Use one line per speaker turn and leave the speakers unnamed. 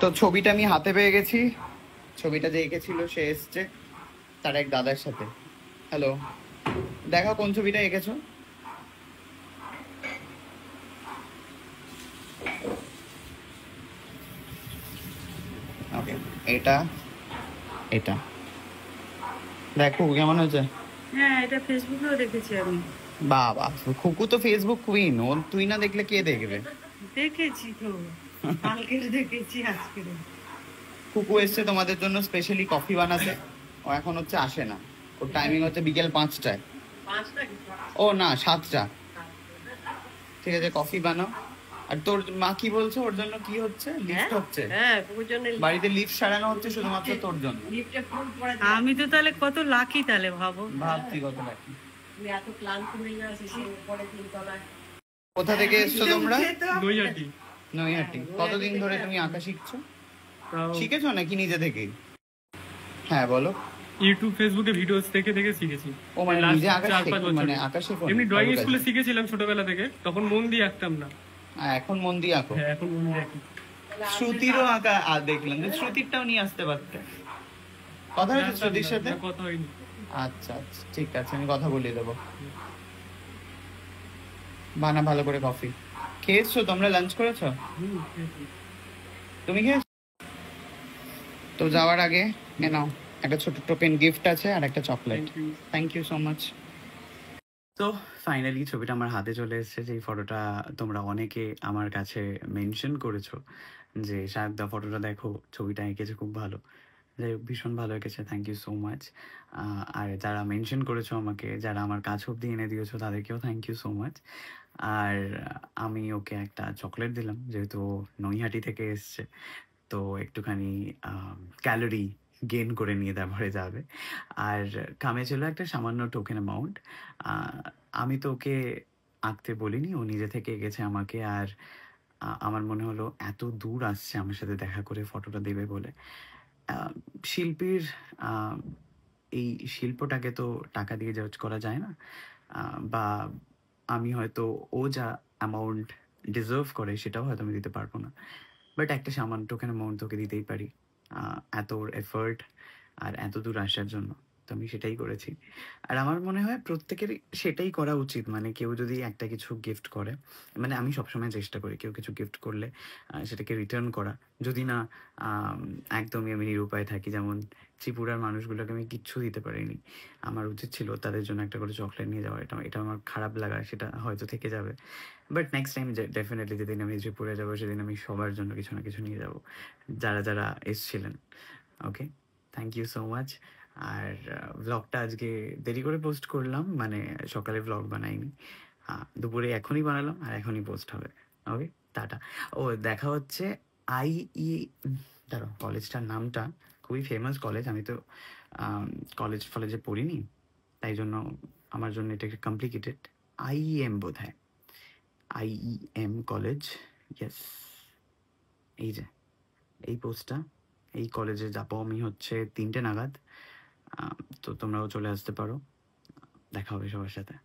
তো ছবিটা আমি হাতে পেয়ে গেছি। ছবিটা যে এঁকেছিল সে এসছে তার এক দাদার সাথে। হ্যালো, দেখো কোন ছবিটা এঁকেছো। ওকে, এটা এটা দেখো কেমন হয়েছে।
হ্যাঁ, এটা ফেসবুকেও দেখেছি আমি।
বাবা, খুকু তো ফেসবুক কুইন, ও তুই না দেখলে কে দেখবে।
দেখেছি তো, কালকের দেখেছি, আজকের।
খুকু এসছে তোমাদের জন্য স্পেশালি কফি বানাতে। ও এখন হচ্ছে আসে না, ওর টাইমিং হচ্ছে বিকেল 5টায়। ও না, 7টা। ঠিক আছে, কফি বানাও। আর তোর মা কি বলছে, ওর জন্য কি হচ্ছে? লিফট হচ্ছে।
হ্যাঁ, ওর জন্য
বাড়িতে লিফট সারানো হচ্ছে শুধুমাত্র তোর জন্য।
আমি তো তাহলে কত লাকি, তাহলে ভাবো।
ভাবছি কত লাকি।
তুমি এত ক্লান্ত হয়ে যাচ্ছিস পরে 3 তলায়।
কোথা থেকে এসছো তোমরা?
নৈহাটি।
নৈহাটি। কতদিন ধরে তুমি আঁকা শিখছো? শিখেছো নাকি নিজে থেকেই? হ্যাঁ বলো।
ইউটিউব ফেসবুকে ভিডিওস দেখে দেখে শিখেছি।
ও মানে নিজে আঁকা
4-5 বছর
মানে আঁকা শেখো?
এমনি ড্রয়িং স্কুলে শিখেছিলাম ছোটবেলা থেকে, তখন মন দিয়ে আঁকতাম না।
এখন মন দিয়ে আঁকো?
হ্যাঁ, এখন মন দিয়ে আঁকি।
শ্রুতিরও আঁকা দেখলাম, শ্রুতিরটাও নিয়ে আসতে পারতে। কথা হয়েছে শ্রুতির সাথে?
কথা হয়নি।
আচ্ছা আচ্ছা, ঠিক আছে, আমি কথা বলিয়ে দেবো। বানা ভালো করে কফি। খেয়েছো তোমরা? লাঞ্চ করেছো? তুমি খেয়েছো? তো যাওয়ার আগে এ নাও একটা ছোট টোকেন গিফট আছে আর একটা chocolate. Thank you so much. তো ফাইনালি ছবিটা আমার হাতে চলে এসেছে। যেই ফটোটা তোমরা অনেকে আমার কাছে মেনশন করেছো যে সাহেবদা ফটোটা দেখো, ছবিটা এঁকেছে খুব ভালো। যাই হোক, ভীষণ ভালো এঁকেছে, থ্যাংক ইউ সো মাচ। আর যারা মেনশন করেছো আমাকে, যারা আমার কাছ অব্দি এনে দিয়েছো, তাদেরকেও থ্যাংক ইউ সো মাচ। আর আমি ওকে একটা চকলেট দিলাম, যেহেতু নৈহাটি থেকে এসছে, তো একটুখানি ক্যালোরি গেইন করে নিয়ে তারপরে যাবে। আর কামে ছিল একটা সামান্য টোকেন অ্যামাউন্ট। আমি তো ওকে আঁকতে বলিনি, ও নিজে থেকে এঁকেছে আমাকে। আর আমার মনে হলো এত দূর আসছে আমার সাথে দেখা করে ফটোটা দেবে বলে। শিল্পীর এই শিল্পটাকে তো টাকা দিয়ে জাজ করা যায় না। বা আমি হয়তো ও যা অ্যামাউন্ট ডিজার্ভ করে সেটাও হয়তো আমি দিতে পারবো না, বাট একটা সামান্য টোকেন অ্যামাউন্ট তোকে দিতেই পারি এত এফর্ট আর এত দূর আসার জন্য। তো আমি সেটাই করেছি। আর আমার মনে হয় প্রত্যেকেরই সেটাই করা উচিত। মানে কেউ যদি একটা কিছু গিফট করে, মানে আমি সবসময় চেষ্টা করি কেউ কিছু গিফট করলে সেটাকে রিটার্ন করা। যদি না একদমই আমি নিরুপায় থাকি, যেমন ত্রিপুরার মানুষগুলোকে আমি কিচ্ছু দিতে পারিনি, আমার উচিত ছিল তাদের জন্য একটা করে চকলেট নিয়ে যাওয়া। এটা আমার খারাপ লাগা, সেটা হয়তো থেকে যাবে। বাট নেক্সট টাইম ডেফিনেটলি যেদিন আমি ত্রিপুরা যাবো সেদিন আমি সবার জন্য কিছু না কিছু নিয়ে যাবো, যারা যারা এসছিলেন। ওকে, থ্যাংক ইউ সো মাচ। আর ভ্লগটা আজকে দেরি করে পোস্ট করলাম, মানে সকালে ভ্লগ বানাইনি, দুপুরে এখনই বানালাম আর এখনই পোস্ট হবে। ওকে, টাটা। ও দেখা হচ্ছে দাঁড়ো, কলেজটার নামটা খুবই ফেমাস কলেজ, আমি তো কলেজে পড়িনি, তাই জন্য আমার জন্য এটা একটু কমপ্লিকেটেড। IEM বোধ হয়, IEM কলেজ, ইয়েস। এই যে এই পোস্টটা, এই কলেজে যাবো আমি হচ্ছে 3টে নাগাদ। তো তোমরাও চলে আসতে পারো, দেখা হবে সবার সাথে।